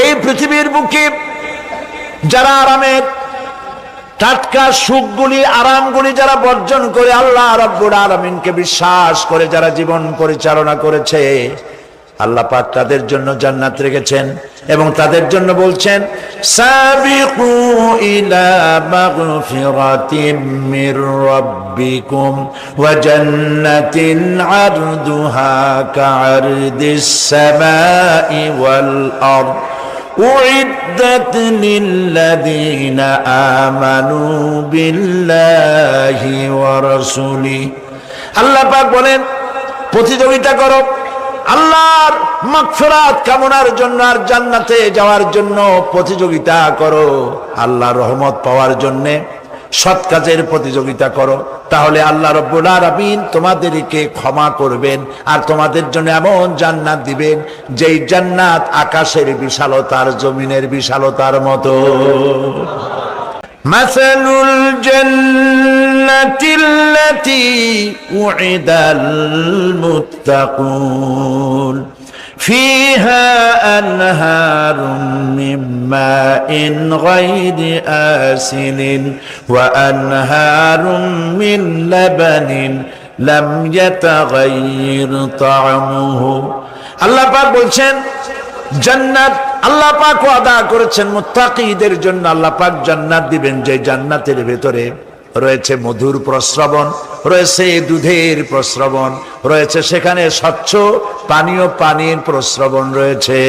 এই পৃথিবীর বুকে যারা আরামের টাটকা সুখগুলি আরামগুলি যারা বর্জন করে আল্লাহ রাব্বুল আলামিনকে বিশ্বাস করে যারা জীবন পরিচালনা করেছে, আল্লাহ পাক তাদের জন্য জান্নাত রেখেছেন এবং তাদের জন্য বলছেন সাবিকু ইলা মাগফিরাতিম মির রাব্বিকুম ওয়া জান্নাতিন আরদুহা কাআরদিস সামাই ওয়াল আরদ উইদ্দাত লিল্লাযীনা আমানু বিল্লাহি ওয়া রাসূলিহি। আল্লাহ পাক বলেন প্রতিযোগিতা করো আল্লাহর মাগফিরাত কামনার জন্য আর জান্নাতে যাওয়ার জন্য প্রতিযোগিতা করো, আল্লাহর রহমত পাওয়ার জন্য সৎ কাজের প্রতিযোগিতা করো, তাহলে আল্লাহ রাব্বুল আলামিন তোমাদেরকে ক্ষমা করবেন আর তোমাদের জন্য এমন জান্নাত দিবেন যেই জান্নাত আকাশের বিশালতার জমিনের বিশালতার মতো। মাসালুল জান্নাতিল্লাতী উইদাল মুত্তাকুন ফিহা আনহারুম মিন মাইন গায়রি আসিনিন ওয়া আনহারুম মিন লাবানিন লাম ইয়াতাগায়্যার তা'আমুহু। আল্লাহ পাক বলছেন জান্নাত আল্লাহ পাক ওয়াদা করেছেন মুত্তাকীদের জন্য। আল্লাহ পাক জান্নাত দিবেন যে জান্নাতের ভেতরে রয়েছে মধুর প্রস্রবণ, রয়েছে দুধের প্রস্রবণ, রয়েছে সেখানে স্বচ্ছ পানীয় পানির প্রস্রবণ রয়েছে।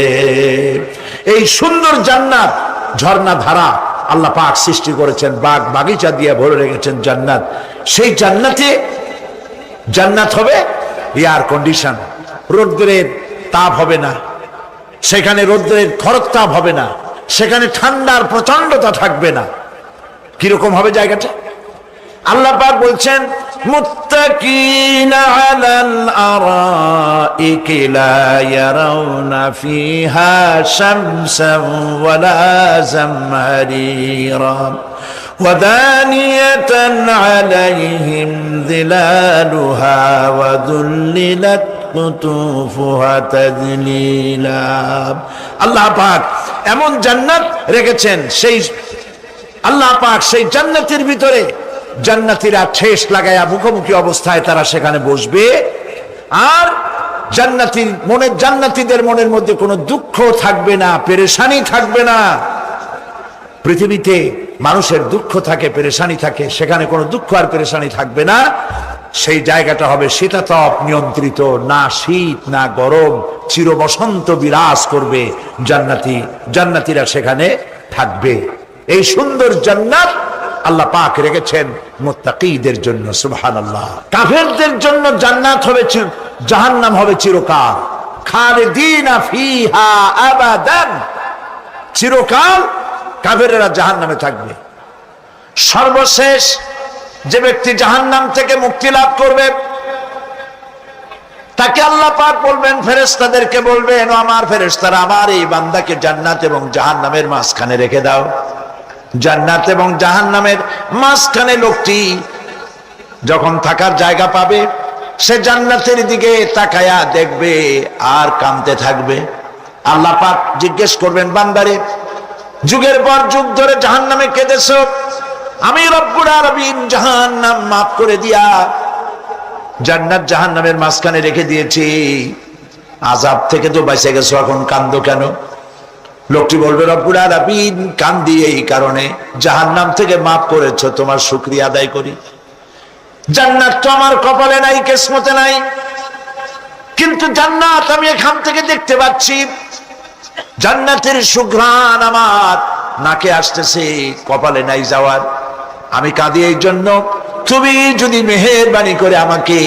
এই সুন্দর জান্নাত ঝর্ণা ধারা আল্লাহ পাক সৃষ্টি করেছেন, বাগ বাগিচা দিয়ে ভরে রেখেছেন জান্নাত। সেই জান্নাতে জান্নাত হবে এয়ার কন্ডিশন, রৌদ্রের তাপ হবে না সেখানে, রৌদ্রের খরতাপ হবে না সেখানে, ঠান্ডার প্রচন্ডতা থাকবে না। কিরকম হবে জায়গাটা? আল্লাহ পাক বলছেন মুত্তাকিনা আলাল আরাইকি লা ইয়ারাউনা ফিহা শামসান ওয়ালা জামহারিরা ওয়া দানিয়াতান আলাইহিম যিলালুহা ওয়া যুল্লিলাত কুতুফুহা তাযলিলা। আল্লাহ পাক এমন জান্নাত রেখেছেন, সেই আল্লাহ পাক সেই জান্নাতের ভিতরে জান্নাতীরা ঠেস লাগায়া মুখোমুখি অবস্থায় তারা সেখানে বসবে আর জান্নাতীদের মনের মধ্যে কোনো দুঃখ থাকবে না, পেরেশানি থাকবে না। পৃথিবীতে মানুষের দুঃখ থাকে, পেরেশানি থাকে, সেখানে কোনো দুঃখ আর পেরেশানি থাকবে না। সেই জায়গাটা হবে শীতাতপ নিয়ন্ত্রিত, না শীত না গরম, চির বসন্ত বিরাজ করবে। জান্নাতীরা সেখানে থাকবে। এই সুন্দর জান্নাত আল্লাহ পাক রেখেছেন মুত্তাকীদের জন্য। সুবহানাল্লাহ। কাফেরদের জন্য জান্নাত হবে, জাহান্নাম হবে চিরকাল। খালিদিনা ফিহা আবাদান, চিরকাল কাফেরেরা জাহান্নামে থাকবে। সর্বশেষ যে ব্যক্তি জাহান্নাম থেকে মুক্তি লাভ করবে তাকে আল্লাহ পাক বলবেন, ফেরেশতাদেরকে বলবেন, ও আমার ফেরেশতারা আমার এই বান্দাকে জান্নাত এবং জাহান্নামের মাঝখানে রেখে দাও। জান্নাত এবং জাহান্নামের মাঝখানে লোকটি যখন থাকার জায়গা পাবে সে জান্নাতের দিকে তাকায়া দেখবে আর কাঁদতে থাকবে। আল্লাহ পাক জিজ্ঞেস করবেন, বান্দারে যুগের পর যুগ ধরে জাহান্নামে কেঁদেছো, আমি রব্বুল আলামিন জাহান্নাম মাফ করে দিয়া জান্নাত জাহান্নামের মাঝখানে রেখে দিয়েছি, আযাব থেকে তো বেঁচে গেছো, এখন কান্দো কেন? লোকটি বলবে, রব্বুল আলামিন কান্দি এই কারণে, জাহান্নাম থেকে মাফ করেছো, তোমার শুকরিয়া আদায় করি। জান্নাত তো আমার কপালে নাই, কিসমতে নাই, কিন্তু জান্নাত আমি এখান থেকে দেখতে পাচ্ছি, জান্নাতের সুঘ্রাণ আমার নাকে আসতেছে, কপালে নাই যাওয়ার। আমি কাঁদি এই জন্য, তুমি যদি মেহেরবানি করে আমাকে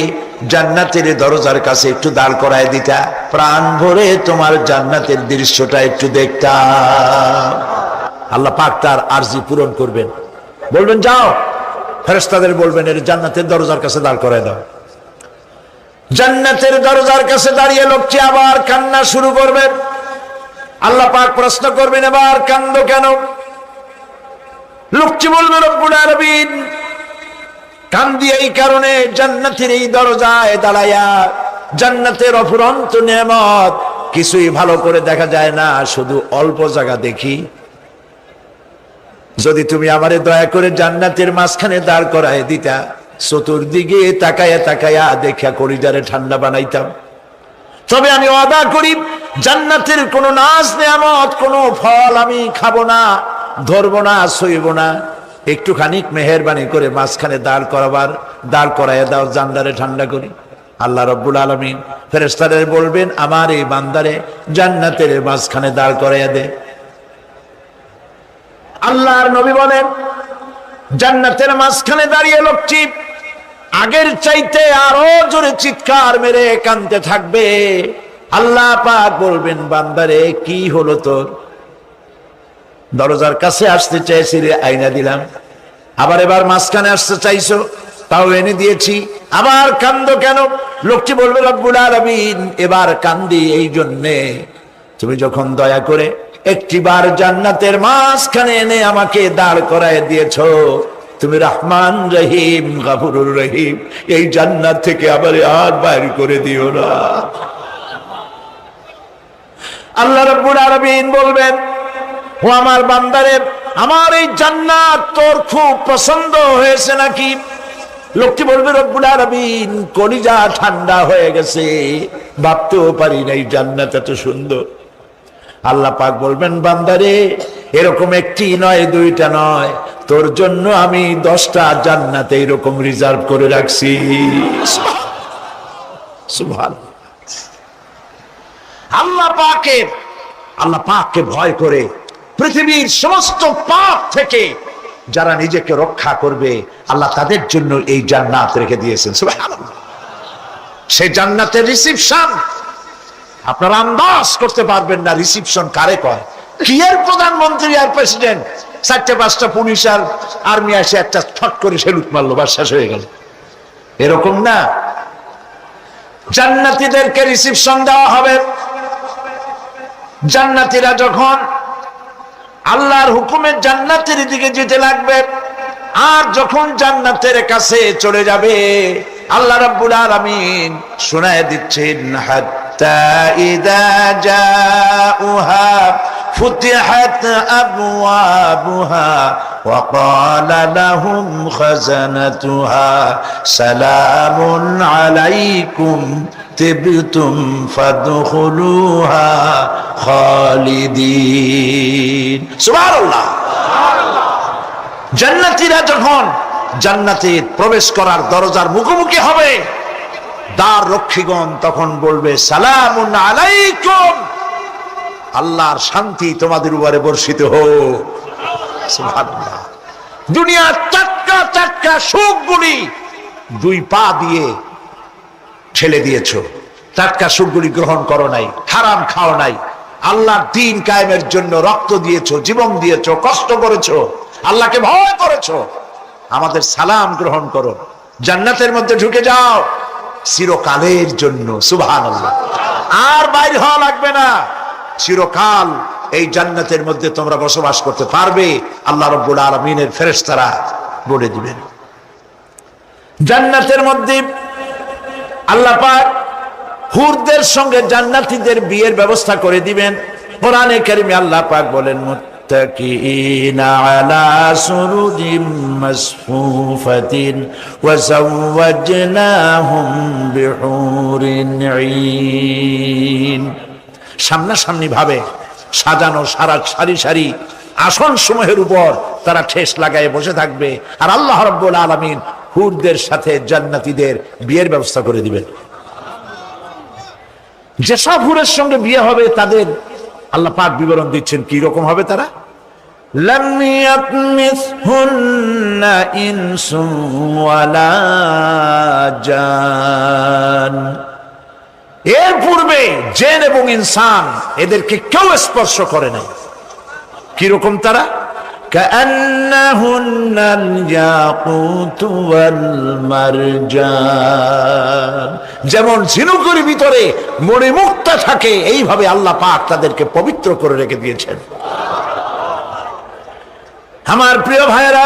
জান্নাতের দরজার কাছে একটু দাঁড় করায় দিতা, প্রাণ ভরে তোমার জান্নাতের দৃশ্যটা একটু দেখতাম। আল্লাহ পাক তার আরজি পূরণ করবেন, বলবেন যাও, ফেরেশতাদের বলবেন এর জান্নাতের দরজার কাছে দাঁড় করায় দাও। জান্নাতের দরজার কাছে দাঁড়িয়ে লোকটি আবার কান্না শুরু করবেন। আল্লাহ পাক প্রশ্ন করবেন, এবার কান্দো কেন? লোকটি বলবে, রব্বুল আলামিন কান্দি এই কারণে, জান্নাতের এই দরজায় দাঁড়ায়া জান্নাতের অফুরন্ত নেয়ামত কিছুই ভালো করে দেখা যায় না, শুধু অল্প জায়গা দেখি। যদি তুমি আমারে দয়া করে জান্নাতের মাঝখানে দাঁড় করায় দিতা, চতুর্দিকে তাকায়া তাকায়া দেখা কলিজারে ঠান্ডা বানাইতাম। তবে আমি ওয়াদা করি, জান্নাতের কোন নাজ নেয়ামত, কোন ফল আমি খাবো না, ধরবো না, সইব না। একটুখানি মেহেরবানি করে মাঝখানে দাঁড় করাইয়া দাও, জান্নারে ঠান্ডা করি। আল্লাহ রাব্বুল আলামিন ফেরেশতাদের বলবেন, আমার এই বান্দারে জান্নাতের মাঝখানে দাঁড় করাইয়া দে। আল্লাহর নবী বলেন, জান্নাতের মাঝখানে দাঁড়িয়ে লোকটি আগের চাইতে আরো জোরে চিৎকার মেরে কাঁদতে থাকবে। আল্লাহ পাক বলবেন, বান্দারে কি হলো তোর? দরজার কাছে আসতে চাইছি রে, আইনা দিলাম। এবার মাঝখানে আসতে চাইছো, তাও এনে দিয়েছি। আবার কান্দো কেন? লোকটি বলবে, রব্বুল আলামিন, এবার কান্দি এই জন্যে তুমি যখন দয়া করে একটিবার জান্নাতের মাঝখানে এনে আমাকে দাঁড় করায় দিয়েছো। তুমি রহমান রহিম, গফুরুর রহিম, এই জান্নাত থেকে আবার আর বাইর করে দিও না। আল্লাহ রাব্বুল আলামিন বলবেন, ও আমার বান্দারে, আমার এই জান্নাত তোর খুব পছন্দ হয়েছে নাকি? লোকটি বলবে, রব্বুল আলামিন, কলিজা ঠান্ডা হয়ে গেছে, ভাবতেও পারি নাই জান্নাত এত সুন্দর। আল্লাহ পাক বলবেন, বান্দারে, এরকম একটি নয়, দুইটা নয়, তোর জন্য আমি 10টা জান্নাতে এরকম রিজার্ভ করে রাখছি। সুবহানাল্লাহ। আল্লাহ পাককে ভয় করে পৃথিবীর সমস্ত পাপ থেকে যারা নিজেকে রক্ষা করবে, আল্লাহ তাদের জন্য এই জান্নাত রেখে দিয়েছেন। সুবহানাল্লাহ। সেই জান্নাতের রিসিপশন আপনারা আন্দাজ করতে পারবেন না। রিসিপশন কারে কয়? কি এর প্রধানমন্ত্রী আর প্রেসিডেন্ট, 4-5টা পুলিশ আর আর্মি আসে একটা ছট করে সেলুট মারলো, বাস শেষ হয়ে গেল, এরকম না। জান্নাতীদেরকে রিসিপশন দেওয়া হবে। জান্নাতীরা যখন আল্লাহর হুকুমে জান্নাতের দিকে যেতে লাগবে, আর যখন জান্নাতের কাছে চলে যাবে, আল্লাহ রাব্বুল আলামিন শোনায় দিচ্ছেন, হাত্তা ইযা জাউহা ফুতিহাত আবওয়াবুহা ওয়া ক্বালা লাহুম খাযানাতুহা সালামুন আলাইকুম তিবতুম ফাদখুলুহা খালিদিন। সুবহানাল্লাহ। জান্নাতীরা যখন জান্নাতে প্রবেশ করার দরজার মুখোমুখি হবে, দ্বার রক্ষীগণ তখন বলবে, সালামুন আলাইকুম, আল্লাহর শান্তি তোমাদের উপরে বর্ষিত হোক। সুবহানাল্লাহ। দুনিয়ার টাটকা টাটকা সুখগুলি 2 পা দিয়ে ঠেলে দিয়েছো, টাটকা সুখগুলি গ্রহণ করো নাই, হারাম খাও নাই, আল্লাহর দ্বীন কায়েমের জন্য রক্ত দিয়েছো, জীবন দিয়েছো, কষ্ট করেছো, আল্লাহকে ভয় করেছো। আমাদের সালাম গ্রহণ করো, জান্নাতের মধ্যে ঢুকে যাও চিরকালের জন্য। সুবহানাল্লাহ। আর বাইর হওয়া লাগবে না, চিরকাল এই জান্নাতের মধ্যে তোমরা বসবাস করতে পারবে, আল্লাহ রাব্বুল আলামিনের ফেরেশতারা বলে দিবেন। জান্নাতের মধ্যে আল্লাহ পাক হুরদের সঙ্গে জান্নাতীদের বিয়ের ব্যবস্থা করে দিবেন। কোরআনে কারিমে আল্লাহ পাক বলেন, মুত্তাকিনা আলা সুরুরিম মাসফুফাতিন ওয়া যাওয়াজনাহুম বিহুরিন ঈন। সামনাসামনি ভাবে সাজানো সারি সারি আসন সমূহের উপর তারা ঠেস লাগায় বসে থাকবে, আর আল্লাহ রাব্বুল আলামিন হুরদের সাথে জান্নাতীদের বিয়ের ব্যবস্থা করে দিবেন। যেসব হুরের সঙ্গে বিয়ে হবে তাদের আল্লাহ পাক বিবরণ দিচ্ছেন কি রকম হবে তারা। লাম ইয়াতমিসহুন্না ইনসুন ওয়ালা জান, এর পূর্বে জিন এবং ইনসান এদেরকে কেউ স্পর্শ করে নাই। কি রকম তারা? কান্নাহুন্নাল ইয়াকুতু ওয়াল মারজান, যেমন ঝিনুকের ভিতরে মণিমুক্তা থাকে, এইভাবে আল্লাহ পাক তাদেরকে পবিত্র করে রেখে দিয়েছেন। আমার প্রিয় ভাইরা,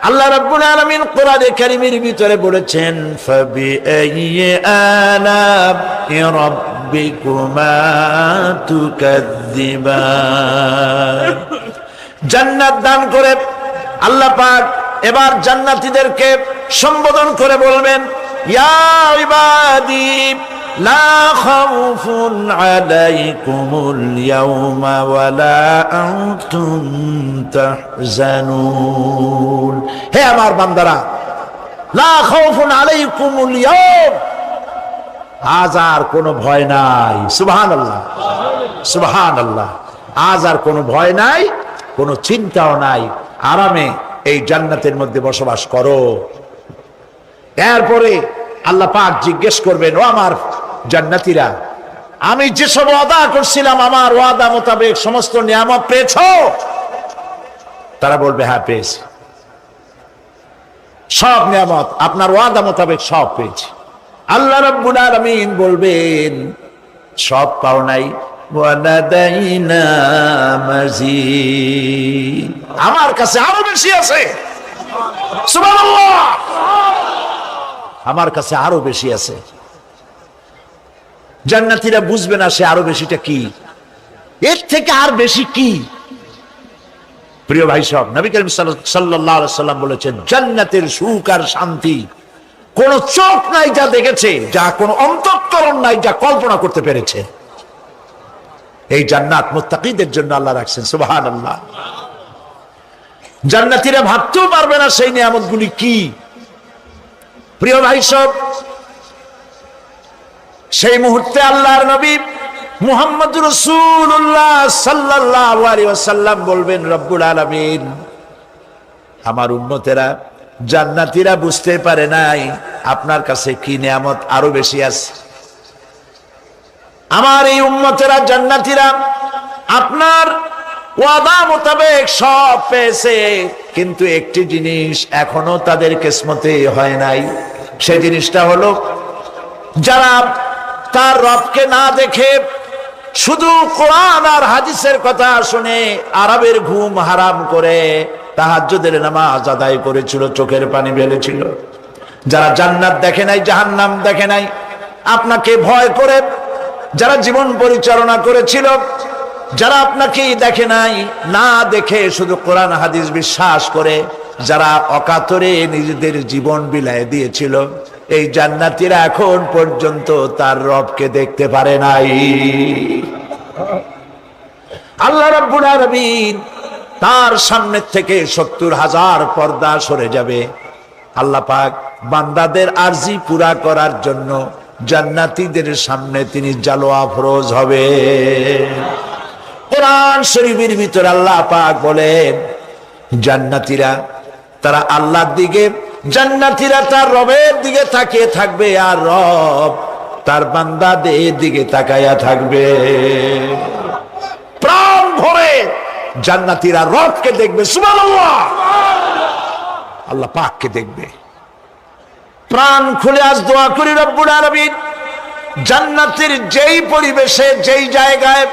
আল্লাহ রাব্বুল আলামিন কোরআনে কারীমের ভিতরে বলেছেন, ফাবিআইয়ি আলা'i রাব্বিকুমা রব্বিকুমা তুকাদ্দিবান। জান্নাত দান করে আল্লাহ পাক এবার জান্নাতীদেরকে সম্বোধন করে বলবেন, ইয়া ইবাদি লা খাউফুন আলাইকুমুল ইয়াওমা ওয়ালা আনতুম তাহজানুন। হে আমার বান্দারা, লা খাউফুন আলাইকুমুল ইয়াওম, আজ আর কোনো ভয় নাই। সুবহানাল্লাহ, সুবহানাল্লাহ। আজ আর কোনো ভয় নাই, কোনো চিন্তাও নাই, আরামে এই জান্নাতের মধ্যে বসবাস করো। এরপরে আল্লাহ পাক জিজ্ঞেস করবেন, ও আমার জান্নাতীরা, আমি যেসব ওয়াদা করছিলাম আমার ওয়াদা মোতাবেক সমস্ত নিয়ামত পেয়েছো? তারা বলবে, হ্যাঁ পেয়েছি, সব নিয়ামত আপনার ওয়াদা মোতাবেক সব পেয়েছি। আল্লাহ রাব্বুল আলামিন বলবেন, সব পাও নাই, ওয়ালাদাইনা মাজিদ, আমার কাছে আরো বেশি আছে। সুবহানাল্লাহ, আমার কাছে আরো বেশি আছে। জান্নাতীরা বুঝবে না সে আরো বেশিটা কি, এর থেকে আর বেশি কি। প্রিয় ভাই সব, নবী করিম সাল্লাল্লাহু আলাইহি সাল্লাম বলেছেন, জান্নাতের সুখ আর শান্তি কোন চোখ নাই যা দেখেছে, যা কোন অন্তঃকরণ নাই যা কল্পনা করতে পেরেছে। এই জান্নাত মুত্তাকিদের জন্য আল্লাহ রাখছেন। সুবহানাল্লাহ। জান্নাতীরা ভাবতেও পারবে না সেই নিয়ামতগুলি কি। প্রিয় ভাই সব, সেই মুহূর্তে আল্লাহর নবী মুহাম্মদুর রাসূলুল্লাহ সাল্লাল্লাহু আলাইহি ওয়াসাল্লাম বলবেন, রব্বুল আলামিন, আমার উম্মতেরা জান্নাতীরা বুঝতে পারে নাই আপনার কাছে কি নিয়ামত আরো বেশি আছে। আমার এই উম্মতেরা জান্নাতীরা আপনার ওয়াদা মোতাবেক সব পেয়েছে, কিন্তু একটি জিনিস এখনো তাদের কিসমতে হয় নাই। সেই জিনিসটা হলো, যারা তার রবকে না দেখে শুধু কোরআন আর হাদিসের কথা শুনে আরবের ঘুম হারাম করে তাহাজ্জুদের নামাজ আদায় করেছিল, চোখের পানি ফেলেছিল, যারা জান্নাত দেখে নাই, জাহান্নাম দেখে নাই, আপনাকে ভয় করে যারা জীবন পরিচালনা করেছিল, যারা আপনাকে দেখে নাই, না দেখে শুধু কোরআন হাদিস বিশ্বাস করে যারা অকাতরে নিজেদের জীবন বিলায় দিয়েছিল, এই জান্নাতীরা এখন পর্যন্ত তার রবকে দেখতে পারে নাই। আল্লাহ রাব্বুল আলামিন তার সামনে থেকে ৭০,০০০ পর্দা সরে যাবে। আল্লাহ পাক বান্দাদের আরজি পুরা করার জন্য জান্নাতীদের সামনে তিনি জালোয়া ফরোজ হবে। কোরআন শরীফের ভিতর আল্লাহ পাক বলেন, জান্নাতীরা তারা আল্লাহর দিকে, জান্নাতীরা তার রবের দিকে তাকিয়ে থাকবে, আর রব তার বান্দাদের দিকে তাকায়া থাকবে। প্রাণ ভরে জান্নাতীরা রবকে দেখবে। সুবহানাল্লাহ, আল্লাহ পাককে দেখবে। প্রাণ খুলে আজ দোয়া করি, রব্বুল আলামিন জান্নাতের যেই পরিবেশে, যেই জায়গায়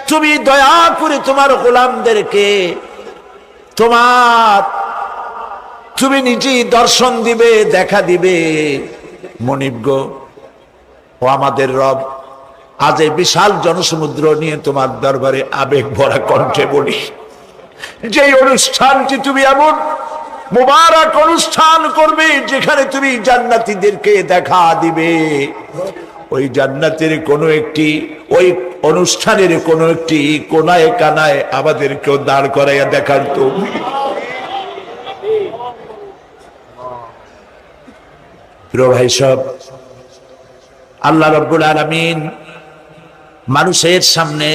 তুমি দয়া করে তোমার গোলামদেরকে তুমি নিজেই দর্শন দিবে, দেখা দিবে। মনিব গো, ও আমাদের রব, আজ এই বিশাল জনসমুদ্র নিয়ে তোমার দরবারে আবেগ ভরা কণ্ঠে বলি, যেই অনুষ্ঠানটি তুমি এমন মুবারক অনুষ্ঠান করবে যেখানে তুমি জান্নাতীদেরকে দেখা দিবে, ওই জান্নাতের কোন একটি, ওই অনুষ্ঠানের কোন একটি কোনায় কানায় আমাদেরকেও দাঁড় করাইয়া দেখার তো। প্রিয় ভাই সব, আল্লাহ রাব্বুল আলামিন মানুষের সামনে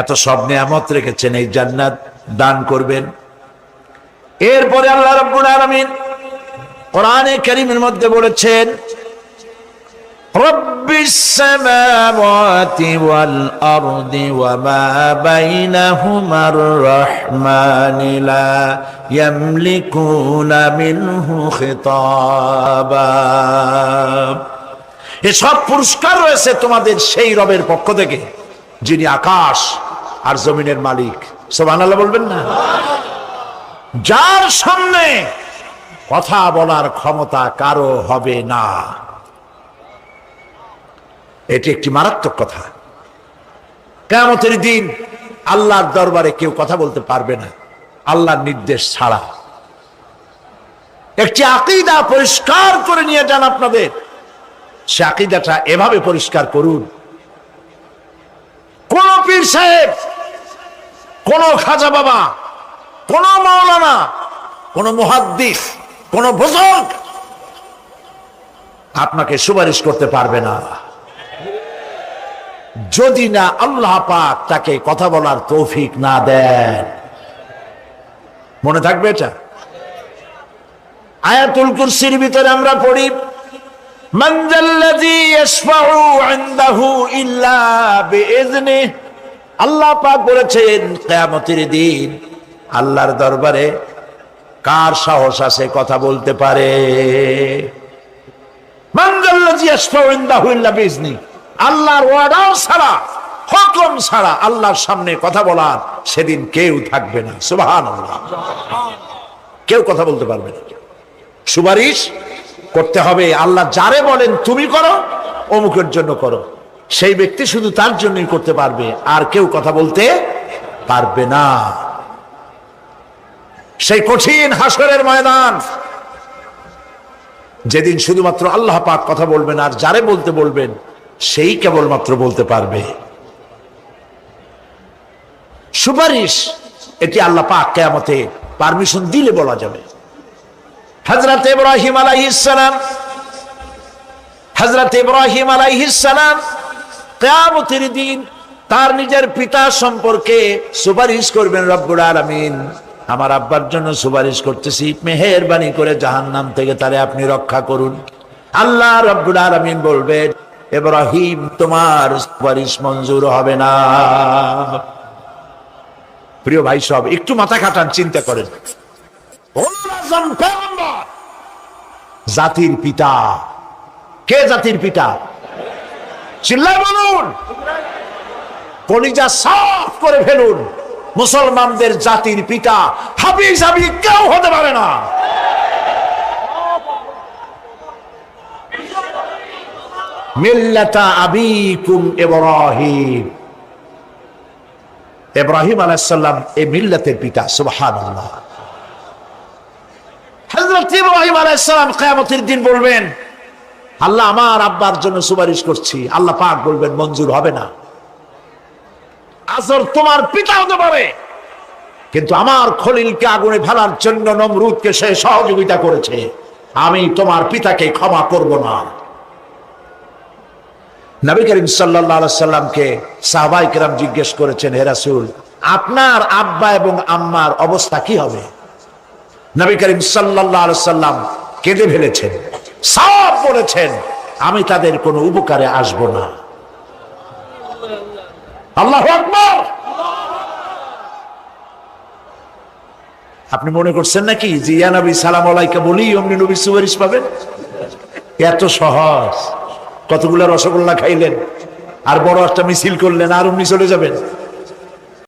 এত সব নিয়ামত রেখেছেন, এই জান্নাত দান করবেন। এরপরে আল্লাহ রাব্বুল আলামিন কোরআনে কারীমের মধ্যে বলেছেন, রব্বিস সামাওয়াতি ওয়াল আরদি ওয়া মা বাইনাহুমার রাহমানি লা ইয়ামলিকুনা মিনহু খিতাবা। এসব পুরস্কার রয়েছে তোমাদের সেই রবের পক্ষ থেকে যিনি আকাশ আর জমিনের মালিক। সুবহানাল্লাহ বলবেন না? যার সামনে কথা বলার ক্ষমতা কারো হবে না। এটি একটি মারাত্মক কথা। কিয়ামতের দিন আল্লাহর দরবারে কেউ কথা বলতে পারবে না আল্লাহর নির্দেশ ছাড়া। একটি আকীদা পরিষ্কার করে নিয়ে যান আপনাদের, সে আকীদাটা এভাবে পরিষ্কার করুন, কোন পীর সাহেব, কোন খাজা বাবা, কোন মাওলানা, কোন মুহাদ্দিস, কোন বুজুর্গ আপনাকে সুপারিশ করতে পারবে না যদি না আল্লাহ পাক তাকে কথা বলার তৌফিক না দেন। মনে থাকবে এটা। আয়াতুল কুরসির ভিতরে আমরা পড়ি, মান যাল্লাযী ইয়াশফাউ ইনদাহু ইল্লা বিইজনিহি। আল্লাহ পাক বলেছেন কিয়ামতের দিন আল্লাহর দরবারে কার সাহস আছে কথা বলতে পারে? মান যাল্লাযী ইয়াশফাউ ইনদাহু ইল্লা বিইজনিহি। আল্লাহর ওয়াদা ছাড়া, হুকুম ছাড়া আল্লাহর সামনে কথা বলার সেদিন কেউ থাকবে না। সুবহানাল্লাহ। কেউ কথা বলতে পারবে না। সুপারিশ করতে হবে আল্লাহ যারে বলেন তুমি করো, অমুকের জন্য করো, সেই ব্যক্তি শুধু তার জন্যই করতে পারবে, আর কেউ কথা বলতে পারবে না। সেই কঠিন হাসরের ময়দান, যেদিন শুধুমাত্র আল্লাহ পাক কথা বলবেন, আর যারে বলতে বলবেন সেই কেবলমাত্র বলতে পারবে। সুপারিশ এটি আল্লাহ পাক কিয়ামতে পারমিশন দিলে বলা যাবে। হযরত ইব্রাহিম আলাইহিস সালাম কিয়ামতের দিন তার নিজের পিতা সম্পর্কে সুপারিশ করবেন। রব্বুল আলামিন, আমার আব্বার জন্য সুপারিশ করতেছি, মেহেরবানি করে জাহান্নাম থেকে তারে আপনি রক্ষা করুন। আল্লাহ রব্বুল আলামিন বলবেন, ইব্রাহিম তোমার সুপারিশ মঞ্জুর হবে না। প্রিয় ভাই সব, একটু মাথা খাটান, চিন্তা করেন। জাতির পিতা কে? জাতির পিতা চিল্লায় বলুন, কলিজা সাফ করে ফেলুন। মুসলমানদের জাতির পিতা হাবিজ হাবি কেউ হতে পারে না। মিল্লাতা আবিকুম ইব্রাহিম। ইব্রাহিম আলাইহিস সালাম এই মিল্লাতের পিতা। সুবহানাল্লাহ। হযরত ইব্রাহিম আলাইহিস সালাম কিয়ামতের দিন বলবেন, আল্লাহ আমার আব্বার জন্য সুপারিশ করছি। আল্লাহ পাক বলবেন মঞ্জুর হবে না। আজর তোমার পিতা হতে পারে, কিন্তু আমার খলিলকে আগুনে ফেলার জন্য নমরুদকে সে সহযোগিতা করেছে, আমি তোমার পিতাকে ক্ষমা করব না। নবী করিম সাল্লাল্লাহু আলাইহি সাল্লামকে সাহাবায়ে কেরাম জিজ্ঞেস করেছেন, হে রাসূল, আপনার আব্বা এবং আম্মার অবস্থা কি হবে? নবী করিম সাল্লাল্লাহু আলাইহি সাল্লাম কেঁদে ফেলেছেন, সব বলেছেন, আমি তাদের কোনো উপকারে আসব না। আল্লাহু আকবার। আপনি মনে করছেন নাকি যে ইয়া নবী সালাম আলাইকা বলি অমনি নবী সুপারিশ পাবেন? এত সহজ। কতগুলো রসগোল্লা খাইলেন আর বড় একটা মিছিল করলেন আর অমনি চলে যাবেন?